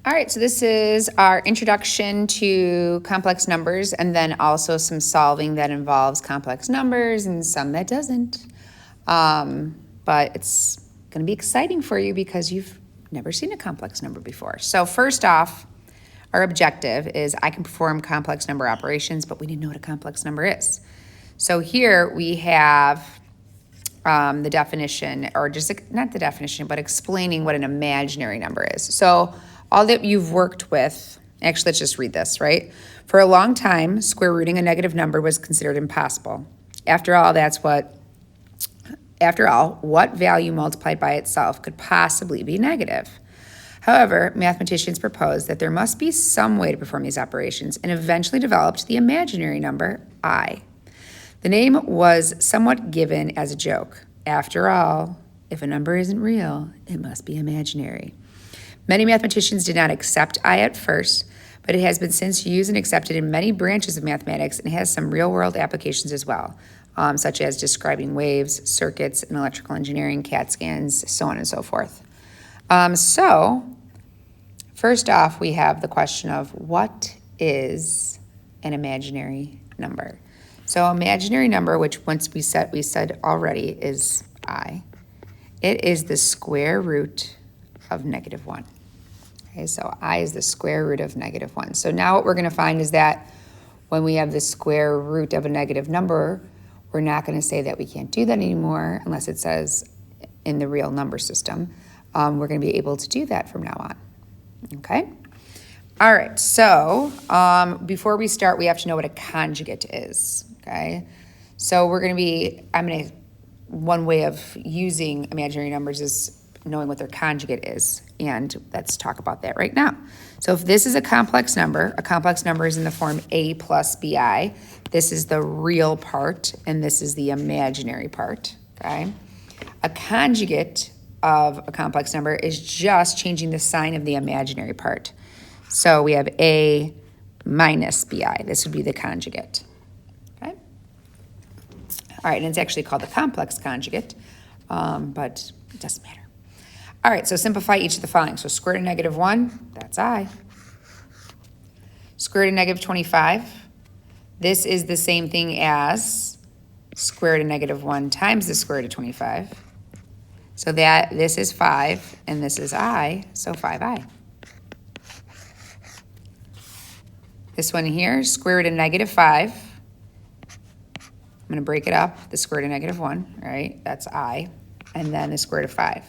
All right, so this is our introduction to complex numbers and then also some solving that involves complex numbers and some that doesn't. But it's going to be exciting for you because you've never seen a complex number before. So first off, our objective is I can perform complex number operations, but we need to know what a complex number is. So here we have the definition, or just not the definition, but explaining what an imaginary number is. So all that you've worked with, actually, let's just read this, right? For a long time, square rooting a negative number was considered impossible. After all, what value multiplied by itself could possibly be negative? However, mathematicians proposed that there must be some way to perform these operations and eventually developed the imaginary number I. The name was somewhat given as a joke. After all, if a number isn't real, it must be imaginary. Many mathematicians did not accept I at first, but it has been since used and accepted in many branches of mathematics and has some real-world applications as well, such as describing waves, circuits in electrical engineering, CAT scans, so on and so forth. So, first off, we have the question of what is an imaginary number? So imaginary number, which once we said already is I, it is the square root of -1. Okay, so I is the square root of -1. So now what we're going to find is that when we have the square root of a negative number, we're not going to say that we can't do that anymore unless it says in the real number system. We're going to be able to do that from now on. Okay? All right, so before we start, we have to know what a conjugate is. Okay? So one way of using imaginary numbers is knowing what their conjugate is, and let's talk about that right now. So if this is a complex number is in the form a plus bi. This is the real part, and this is the imaginary part, okay? A conjugate of a complex number is just changing the sign of the imaginary part. So we have a minus bi. This would be the conjugate, okay? All right, and it's actually called the complex conjugate, but it doesn't matter. All right, so simplify each of the following. So square root of -1, that's I. Square root of -25, this is the same thing as square root of -1 times the square root of 25. So this is 5, and this is I, so 5i. This one here, square root of -5. I'm going to break it up, the square root of -1, right? That's I, and then the square root of 5.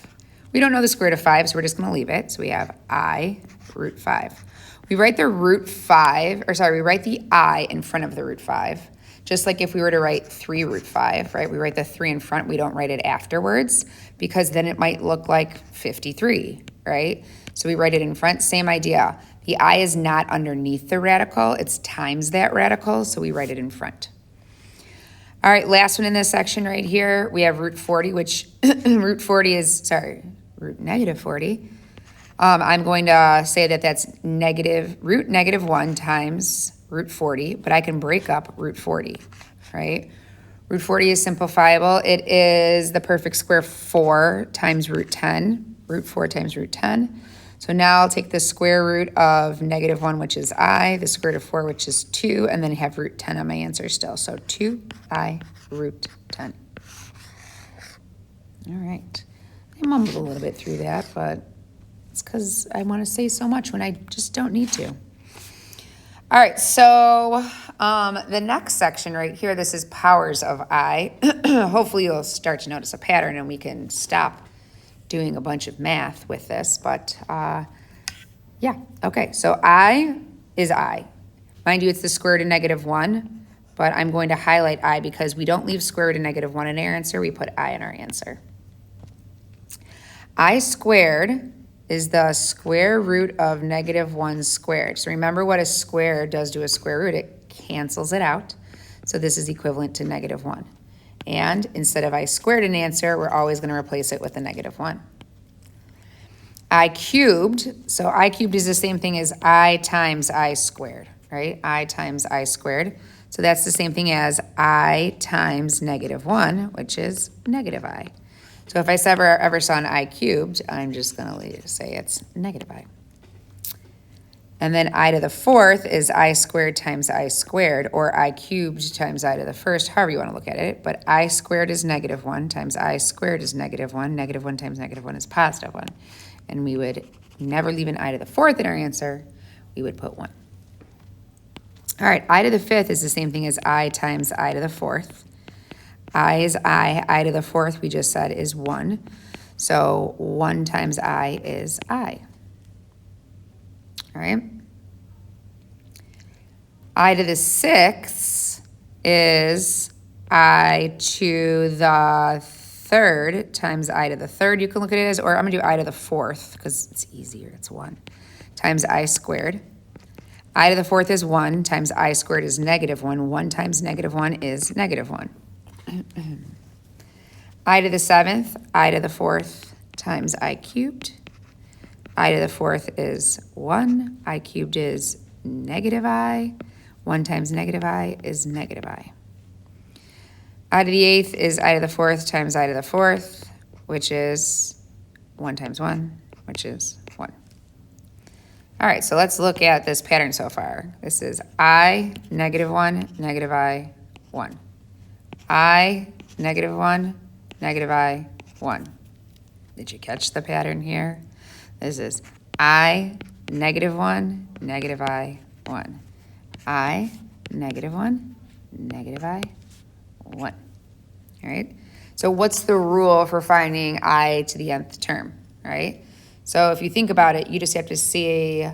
We don't know the square root of 5, so we're just going to leave it. So we have I root 5. We write the we write the I in front of the root 5. Just like if we were to write 3 root 5, right? We write the 3 in front, we don't write it afterwards, because then it might look like 53, right? So we write it in front, same idea. The I is not underneath the radical, it's times that radical, so we write it in front. All right, last one in this section right here, we have root 40, which root -40. I'm going to say that that's root -1 times root 40, but I can break up root 40, right? Root 40 is simplifiable. It is the perfect square 4 times root 10, root 4 times root 10. So now I'll take the square root of -1, which is I, the square root of 4, which is 2, and then have root 10 on my answer still. So 2I root 10. All right. I mumbled a little bit through that, but it's because I want to say so much when I just don't need to. All right, so the next section right here, this is powers of I. Hopefully you'll start to notice a pattern and we can stop doing a bunch of math with this, but yeah, okay, so I is I. Mind you, it's the square root of -1, but I'm going to highlight I because we don't leave square root of -1 in our answer, we put I in our answer. I squared is the square root of -1 squared. So remember what a square does to a square root, it cancels it out. So this is equivalent to -1. And instead of I squared an answer, we're always going to replace it with a -1. I cubed, so I cubed is the same thing as I times I squared, right? I times I squared. So that's the same thing as I times -1, which is -I. So if I ever saw an I cubed, I'm just going to say it's -I. And then I to the fourth is I squared times I squared, or I cubed times I to the first, however you want to look at it. But I squared is -1 times I squared is -1. -1 times -1 is +1. And we would never leave an I to the fourth in our answer. We would put 1. All right, I to the fifth is the same thing as I times I to the fourth. I is I to the fourth, we just said, is 1. So 1 times I is I. All right. I to the sixth is I to the third times I to the third. You can look at it as, or I'm going to do I to the fourth because it's easier. It's 1 times I squared. I to the fourth is 1 times I squared is -1. 1 times -1 is -1. I to the seventh, I to the fourth times I cubed. I to the fourth is 1. I cubed is -I. 1 times -I is -I. I to the eighth is I to the fourth times I to the fourth, which is 1 times 1, which is 1. All right, so let's look at this pattern so far. This is I, -1, -I, 1. I, -1, -I, 1. Did you catch the pattern here? This is I, -1, -I, 1. I, -1, -I, 1. All right? So what's the rule for finding I to the nth term, right? So if you think about it, you just have to see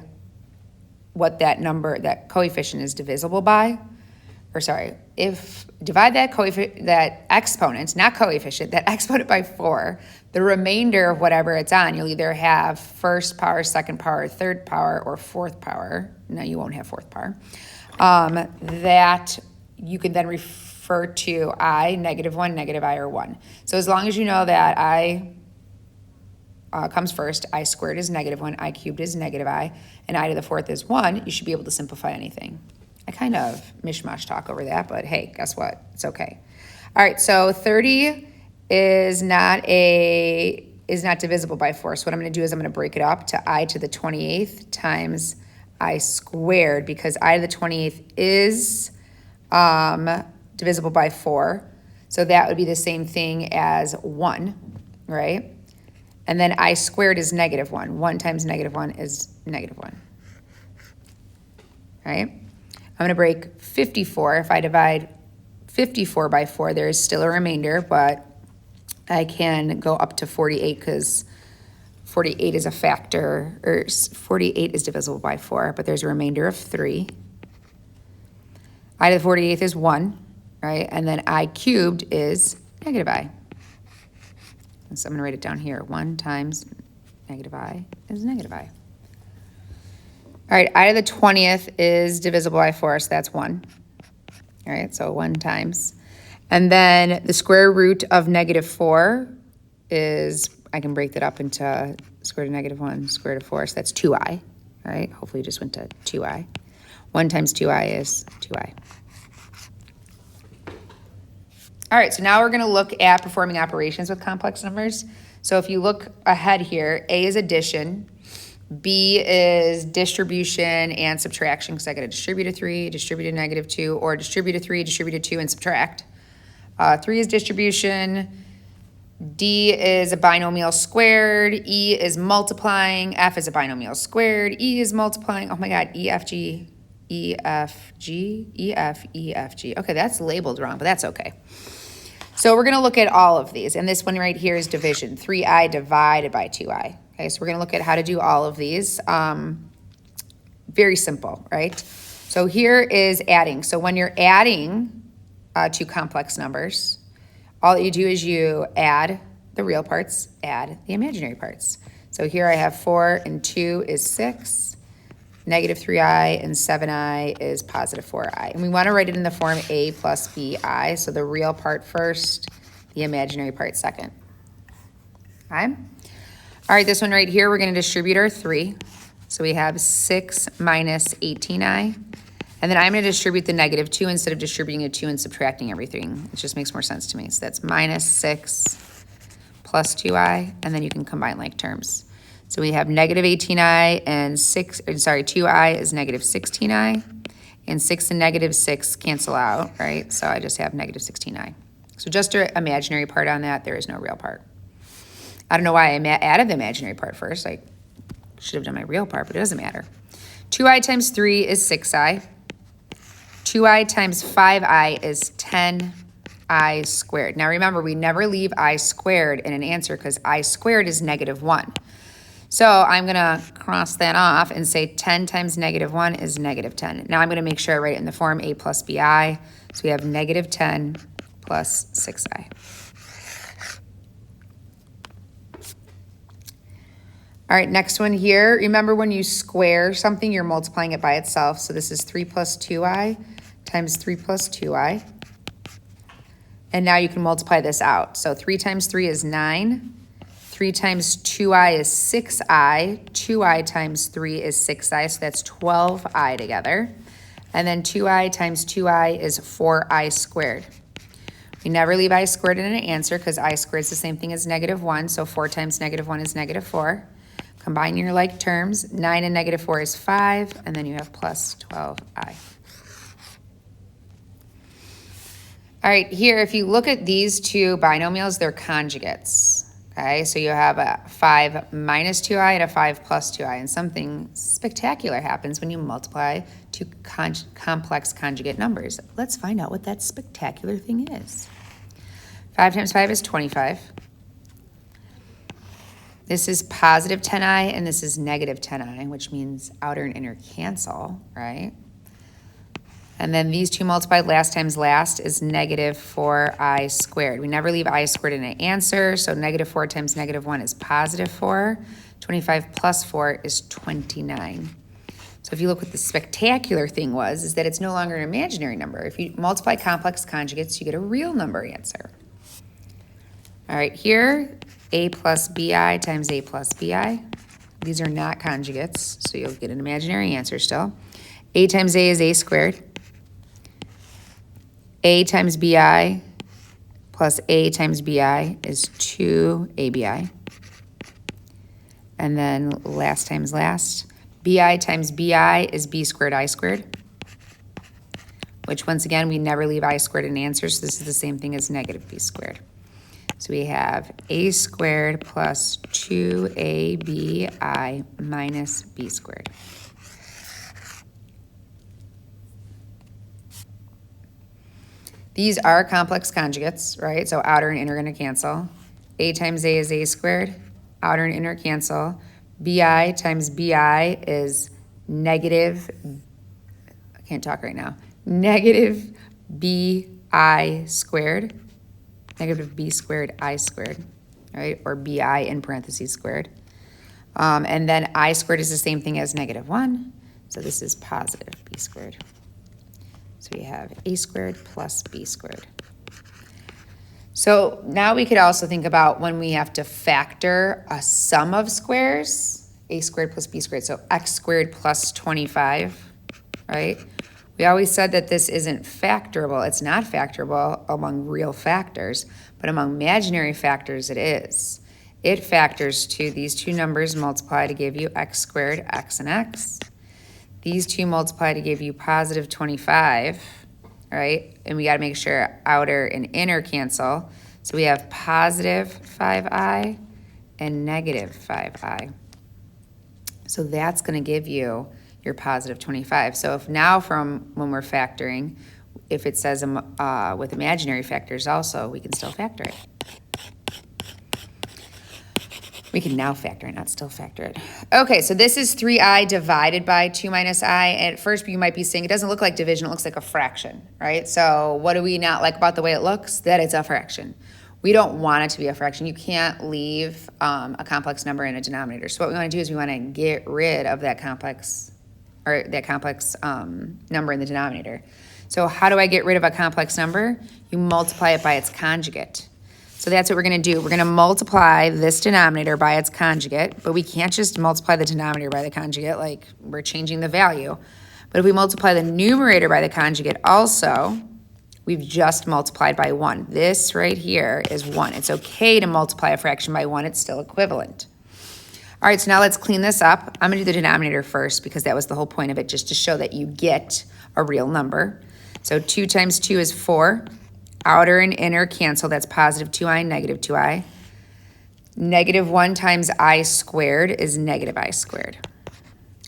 what that number, that coefficient is divisible by. Or sorry, if divide that exponent, not coefficient, that exponent by 4, the remainder of whatever it's on, you'll either have first power, second power, third power, or fourth power. No, you won't have fourth power. That you can then refer to I, -1, -I, or 1. So as long as you know that I comes first, I squared is -1, I cubed is -I, and I to the fourth is 1, you should be able to simplify anything. I kind of mishmash talk over that, but hey, guess what? It's okay. All right, so 30 is not divisible by 4. So what I'm going to do is I'm going to break it up to I to the 28th times I squared, because I to the 28th is divisible by 4. So that would be the same thing as 1, right? And then I squared is -1. 1 times -1 is -1, right? I'm going to break 54. If I divide 54 by 4, there is still a remainder, but I can go up to 48 because 48 is a factor, or 48 is divisible by 4, but there's a remainder of 3. I to the 48th is 1, right? And then I cubed is -I. So I'm going to write it down here. 1 times -I is -I. All right, I to the 20th is divisible by 4, so that's 1. All right, so 1 times. And then the square root of -4 is, I can break that up into square root of -1, square root of 4, so that's 2i. All right, hopefully you just went to 2i. 1 times 2i is 2i. All right, so now we're going to look at performing operations with complex numbers. So if you look ahead here, A is addition, B is distribution and subtraction, because I got to distribute a 3, distribute a -2, or distribute a 3, distribute a 2, and subtract. 3 is distribution. D is a binomial squared. E is multiplying. F is a binomial squared. E is multiplying. Oh my God, E, F, G, E, F, G, E, F, E, F, G. Okay, that's labeled wrong, but that's okay. So we're going to look at all of these. And this one right here is division. 3i divided by 2i. Okay, so we're going to look at how to do all of these. Very simple, right? So here is adding. So when you're adding two complex numbers, all that you do is you add the real parts, add the imaginary parts. So here I have 4 and 2 is 6, -3i and 7i is +4i. And we want to write it in the form a plus bi. So the real part first, the imaginary part second. Okay? All right, this one right here, we're going to distribute our 3. So we have 6 minus 18i. And then I'm going to distribute the -2 instead of distributing a 2 and subtracting everything. It just makes more sense to me. So that's -6 plus 2i, and then you can combine like terms. So we have negative 18i and 2i is negative 16i. And 6 and negative 6 cancel out, right? So I just have negative 16i. So just an imaginary part on that. There is no real part. I don't know why I added the imaginary part first. I should have done my real part, but it doesn't matter. 2i times 3 is 6i. 2i times 5i is 10i squared. Now remember, we never leave I squared in an answer because I squared is negative 1. So I'm going to cross that off and say 10 times negative 1 is negative 10. Now I'm going to make sure I write it in the form a plus bi. So we have negative 10 plus 6i. All right, next one here. Remember when you square something, you're multiplying it by itself. So this is 3 plus 2i times 3 plus 2i. And now you can multiply this out. So 3 times 3 is 9. 3 times 2i is 6i. 2i times 3 is 6i, so that's 12i together. And then 2i times 2i is 4i squared. We never leave I squared in an answer because I squared is the same thing as negative 1, so 4 times negative 1 is negative 4. Combine your like terms. 9 and negative 4 is 5, and then you have plus 12i. All right, here, if you look at these two binomials, they're conjugates. Okay, so you have a 5 minus 2i and a 5 plus 2i, and something spectacular happens when you multiply two complex conjugate numbers. Let's find out what that spectacular thing is. 5 times 5 is 25. This is positive 10i, and this is negative 10i, which means outer and inner cancel, right? And then these two multiplied last times last is negative 4i squared. We never leave I squared in an answer, so negative 4 times negative 1 is positive 4. 25 plus 4 is 29. So if you look what the spectacular thing was, is that it's no longer an imaginary number. If you multiply complex conjugates, you get a real number answer. All right, here, a plus bi times a plus bi. These are not conjugates, so you'll get an imaginary answer still. A times a is a squared. A times bi plus a times bi is 2abi. And then last times last, bi times bi is b squared I squared, which once again, we never leave I squared in answers, so this is the same thing as negative b squared. So we have a squared plus 2abi minus b squared. These are complex conjugates, right? So outer and inner are going to cancel. A times a is a squared. Outer and inner cancel. Bi times bi is negative, I can't talk right now, negative bi squared. Negative b squared I squared, right? Or bi in parentheses squared. And then I squared is the same thing as negative 1. So this is positive b squared. So we have a squared plus b squared. So now we could also think about when we have to factor a sum of squares, a squared plus b squared, so x squared plus 25, right? We always said that this isn't factorable. It's not factorable among real factors, but among imaginary factors it is. It factors to these two numbers multiply to give you x squared, x and x. These two multiply to give you positive 25, right? And we got to make sure outer and inner cancel. So we have positive 5i and negative 5i. So that's going to give you your positive 25. So if now from when we're factoring, if it says with imaginary factors also, we can still factor it. We can now factor it, not still factor it. Okay, so this is 3i divided by 2 minus I. At first, you might be saying it doesn't look like division, it looks like a fraction, right? So what do we not like about the way it looks? That it's a fraction. We don't want it to be a fraction. You can't leave a complex number in a denominator. So what we want to do is we want to get rid of that complex number in the denominator. So how do I get rid of a complex number? You multiply it by its conjugate. So that's what we're going to do. We're going to multiply this denominator by its conjugate, but we can't just multiply the denominator by the conjugate, like we're changing the value. But if we multiply the numerator by the conjugate also, we've just multiplied by 1. This right here is 1. It's okay to multiply a fraction by 1. It's still equivalent. All right, so now let's clean this up. I'm gonna do the denominator first because that was the whole point of it, just to show that you get a real number. So 2 times 2 is 4. Outer and inner cancel, that's positive 2i and negative 2i. Negative 1 times I squared is negative I squared.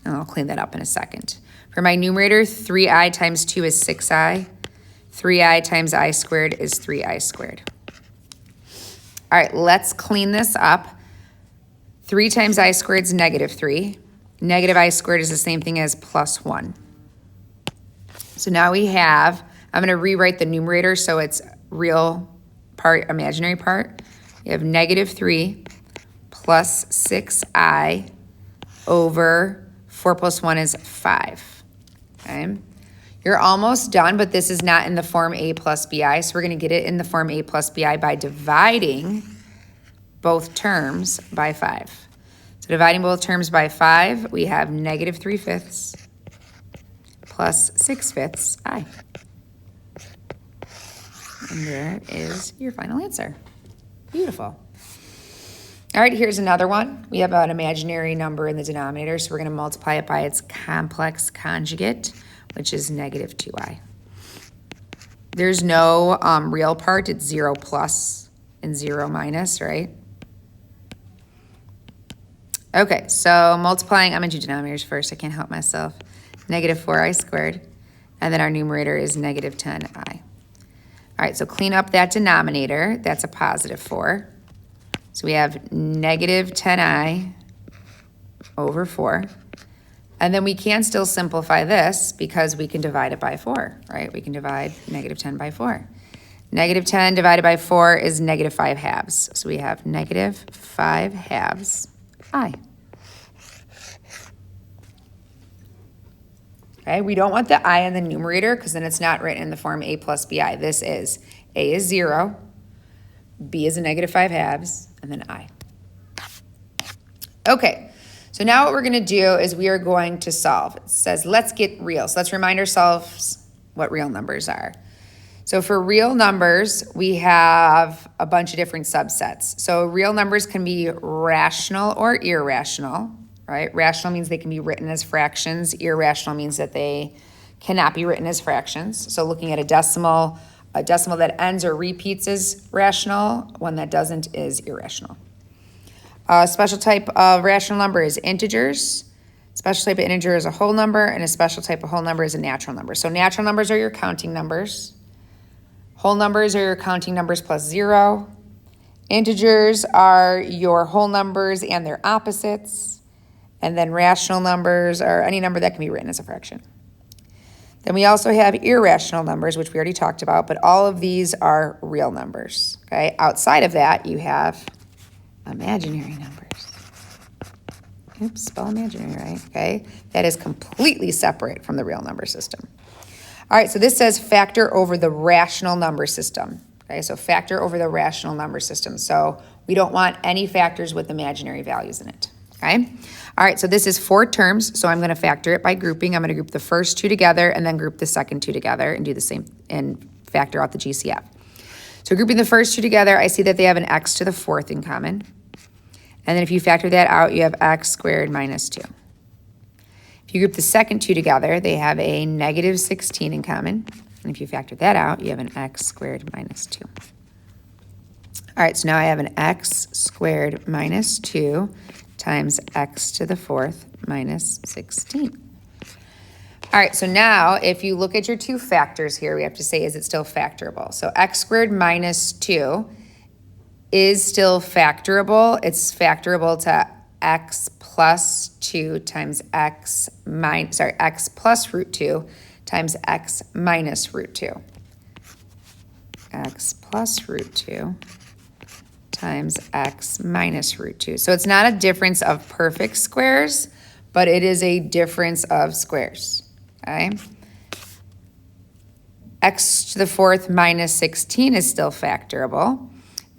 And I'll clean that up in a second. For my numerator, 3i times 2 is 6i. 3i times I squared is 3i squared. All right, let's clean this up. 3 times I squared is negative 3. Negative I squared is the same thing as plus 1. So now we have, I'm going to rewrite the numerator so it's real part, imaginary part. You have negative 3 plus 6i over 4 plus 1 is 5. Okay? You're almost done, but this is not in the form a plus bi, so we're going to get it in the form a plus bi by dividing both terms by 5. So dividing both terms by 5, we have negative 3/5 plus 6/5 I. And there is your final answer. Beautiful. All right, here's another one. We have an imaginary number in the denominator, so we're going to multiply it by its complex conjugate, which is negative 2i. There's no real part. It's 0 plus and 0 minus, right? Okay, so multiplying, I'm going to do denominators first. I can't help myself. Negative 4i squared, and then our numerator is negative 10i. All right, so clean up that denominator. That's a positive 4. So we have negative 10i over 4. And then we can still simplify this because we can divide it by 4, right? We can divide negative 10 by 4. Negative 10 divided by 4 is negative 5 halves. So we have negative 5 halves I. Okay, we don't want the I in the numerator because then it's not written in the form a plus bi. This is a is 0, b is a negative 5 halves, and then I. Okay, so now what we're going to do is we are going to solve. It says let's get real. So let's remind ourselves what real numbers are. So for real numbers, we have a bunch of different subsets. So real numbers can be rational or irrational, right? Rational means they can be written as fractions. Irrational means that they cannot be written as fractions. So looking at a decimal that ends or repeats is rational, one that doesn't is irrational. A special type of rational number is integers. Special type of integer is a whole number, and a special type of whole number is a natural number. So natural numbers are your counting numbers. Whole numbers are your counting numbers plus 0. Integers are your whole numbers and their opposites. And then rational numbers are any number that can be written as a fraction. Then we also have irrational numbers, which we already talked about, but all of these are real numbers. Okay? Outside of that, you have imaginary numbers. Oops, spell imaginary right, okay? That is completely separate from the real number system. All right, so this says factor over the rational number system. Okay, so factor over the rational number system. So we don't want any factors with imaginary values in it, okay? All right, so this is 4 terms, so I'm going to factor it by grouping. I'm going to group the first 2 together and then group the second 2 together and do the same and factor out the GCF. So grouping the first 2 together, I see that they have an x to the 4th in common. And then if you factor that out, you have x squared minus 2. If you group the second 2 together, they have a negative 16 in common. And if you factor that out, you have an x squared minus 2. All right, so now I have an x squared minus 2 times x to the 4th minus 16. All right, so now if you look at your 2 factors here, we have to say, is it still factorable? So x squared minus 2 is still factorable. It's factorable to x plus 2 times x plus root 2 times x minus root 2. X plus root 2 times x minus root 2. So it's not a difference of perfect squares, but it is a difference of squares, okay? X to the 4th minus 16 is still factorable.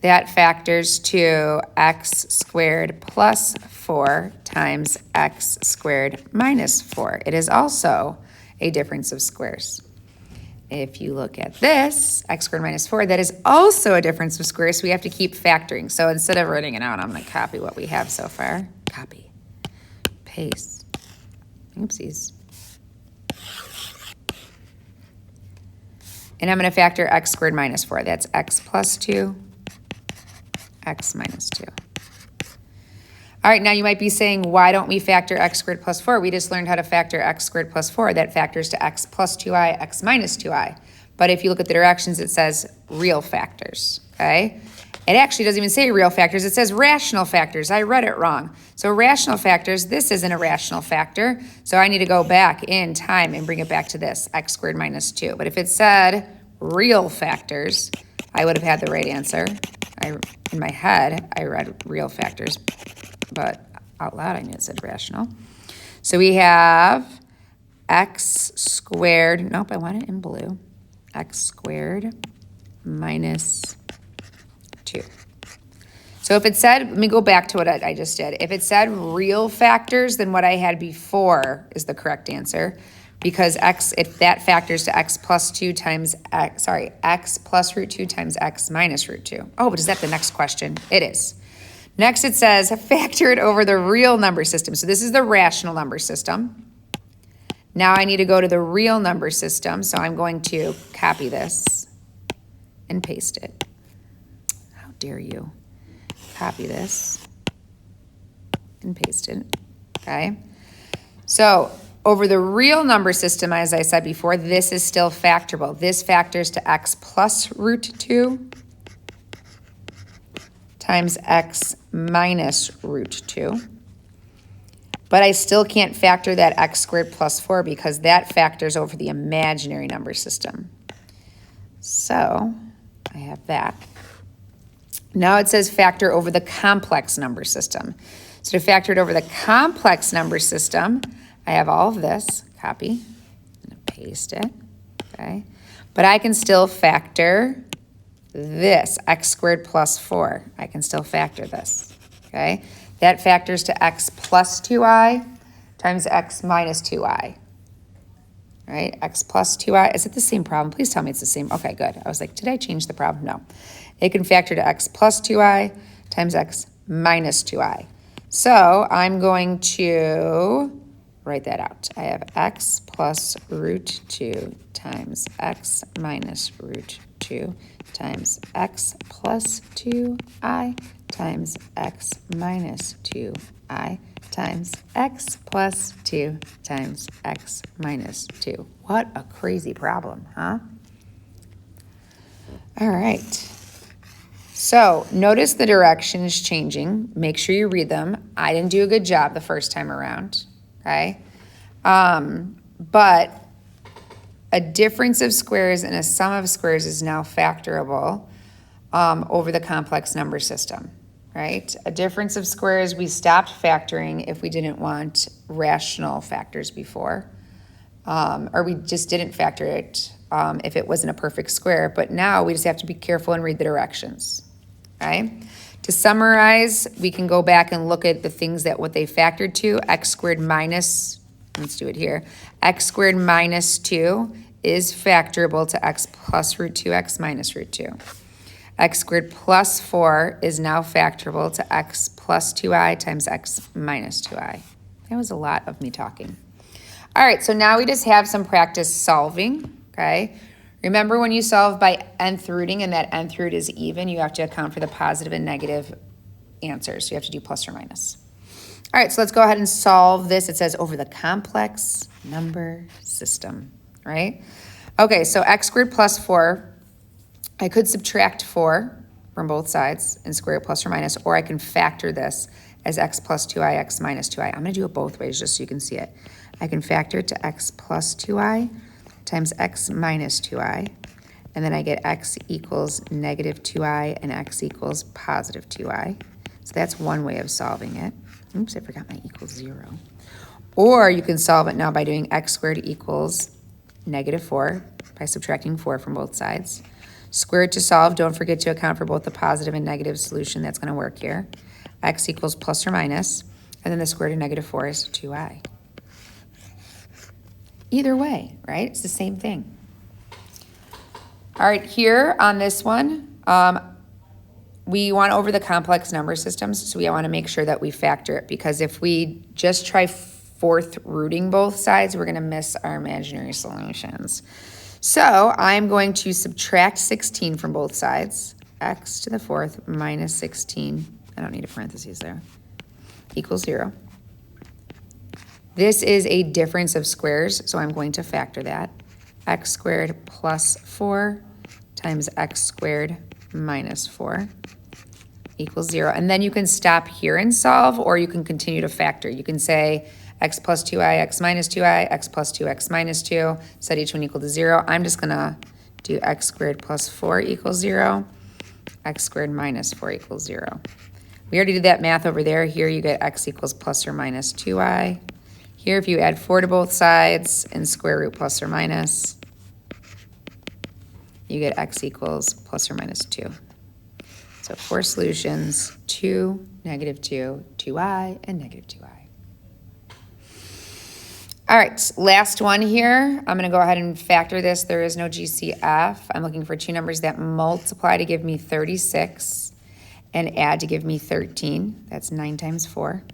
That factors to x squared plus 4 times x squared minus 4. It is also a difference of squares. If you look at this, x squared minus 4, that is also a difference of squares, so we have to keep factoring. So instead of writing it out, I'm going to copy what we have so far. Copy. Paste. Oopsies. And I'm going to factor x squared minus 4. That's x plus 2, x minus 2. All right, now you might be saying, why don't we factor x squared plus 4? We just learned how to factor x squared plus 4. That factors to x plus 2i, x minus 2i. But if you look at the directions, it says real factors, okay? It actually doesn't even say real factors. It says rational factors. I read it wrong. So rational factors, this isn't a rational factor. So I need to go back in time and bring it back to this, x squared minus 2. But if it said real factors, I would have had the right answer. In my head, I read real factors, but out loud I knew it said rational. So we have x squared, nope, I want it in blue, x squared minus 2. So if it said, let me go back to what I just did. If it said real factors, then what I had before is the correct answer, because if that factors to x plus 2 times x plus root 2 times x minus root 2. Oh, but is that the next question? It is. Next it says factor it over the real number system. So this is the rational number system. Now I need to go to the real number system, so I'm going to copy this and paste it. How dare you? Copy this and paste it, okay? So over the real number system, as I said before, this is still factorable. This factors to x plus root 2 times x minus root 2. But I still can't factor that x squared plus 4 because that factors over the imaginary number system. So I have that. Now it says factor over the complex number system. So to factor it over the complex number system, I have all of this, copy, and paste it, okay? But I can still factor this, x squared plus 4. I can still factor this, okay? That factors to x plus 2i times x minus 2i, right? X plus 2i, is it the same problem? Please tell me it's the same. Okay, good. I was like, did I change the problem? No. It can factor to x plus 2i times x minus 2i. So I'm going to write that out. I have x plus root 2 times x minus root 2 times x plus 2i times x minus 2i times x plus 2 times x minus 2. What a crazy problem, huh? All right. So notice the direction is changing. Make sure you read them. I didn't do a good job the first time around, okay? But a difference of squares and a sum of squares is now factorable over the complex number system, right? A difference of squares, we stopped factoring if we didn't want rational factors before, or we just didn't factor it if it wasn't a perfect square, but now we just have to be careful and read the directions, okay? To summarize, we can go back and look at the things that what they factored to, x squared minus, let's do it here, x squared minus 2 is factorable to x plus root 2, x minus root 2. X squared plus 4 is now factorable to x plus 2i times x minus 2i. That was a lot of me talking. All right, so now we just have some practice solving, okay? Remember when you solve by nth rooting and that nth root is even, you have to account for the positive and negative answers. So you have to do plus or minus. All right, so let's go ahead and solve this. It says over the complex number system, right? Okay, so x squared plus 4, I could subtract 4 from both sides and square it plus or minus, or I can factor this as x plus 2i, x minus 2i. I'm going to do it both ways just so you can see it. I can factor it to x plus 2i times x minus 2i, and then I get x equals negative 2i and x equals positive 2i. So that's one way of solving it. Oops, I forgot my equals 0. Or you can solve it now by doing x squared equals negative 4 by subtracting 4 from both sides. Squared to solve, don't forget to account for both the positive and negative solution. That's going to work here. X equals plus or minus, and then the square root of negative 4 is 2i. Either way, right? It's the same thing. All right, here on this one, we want over the complex number systems, so we want to make sure that we factor it, because if we just try fourth rooting both sides, we're going to miss our imaginary solutions. So I'm going to subtract 16 from both sides. X to the fourth minus 16, I don't need a parentheses there, equals 0. This is a difference of squares, so I'm going to factor that. X squared plus 4 times x squared minus 4 equals 0. And then you can stop here and solve, or you can continue to factor. You can say x plus 2i, x minus 2i, x plus 2, x minus 2, set each one equal to 0. I'm just going to do x squared plus 4 equals 0, x squared minus 4 equals 0. We already did that math over there. Here you get x equals plus or minus 2i. Here, if you add 4 to both sides and square root plus or minus, you get x equals plus or minus 2. So 4 solutions, 2, negative 2, 2i, and negative 2i. All right, last one here. I'm going to go ahead and factor this. There is no GCF. I'm looking for two numbers that multiply to give me 36 and add to give me 13. That's 9 times 4.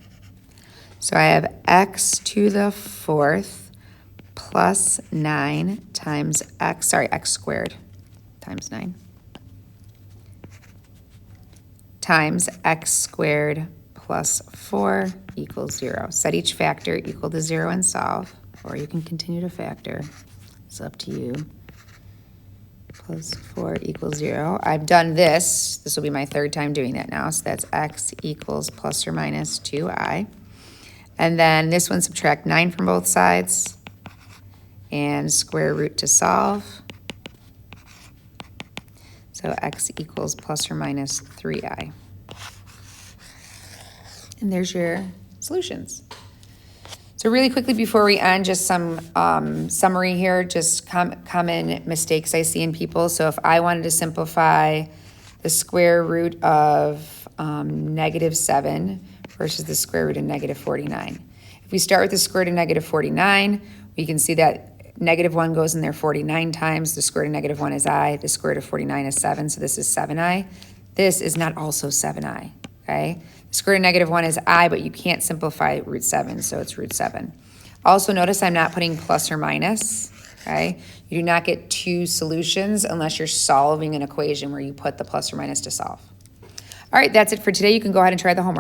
So I have x to the fourth plus 9 times x squared times 9 times x squared plus 4 equals 0. Set each factor equal to 0 and solve, or you can continue to factor. It's up to you. Plus 4 equals 0. I've done this. This will be my third time doing that now. So that's x equals plus or minus 2i. And then this one, subtract 9 from both sides and square root to solve. So x equals plus or minus 3i. And there's your solutions. So really quickly before we end, just some summary here, just common mistakes I see in people. So if I wanted to simplify the square root of negative 7 versus the square root of negative 49. If we start with the square root of negative 49, we can see that negative 1 goes in there 49 times. The square root of negative 1 is I. The square root of 49 is 7, so this is 7i. This is not also 7i, okay? The square root of negative 1 is I, but you can't simplify root 7, so it's root 7. Also notice I'm not putting plus or minus, okay? You do not get two solutions unless you're solving an equation where you put the plus or minus to solve. All right, that's it for today. You can go ahead and try the homework.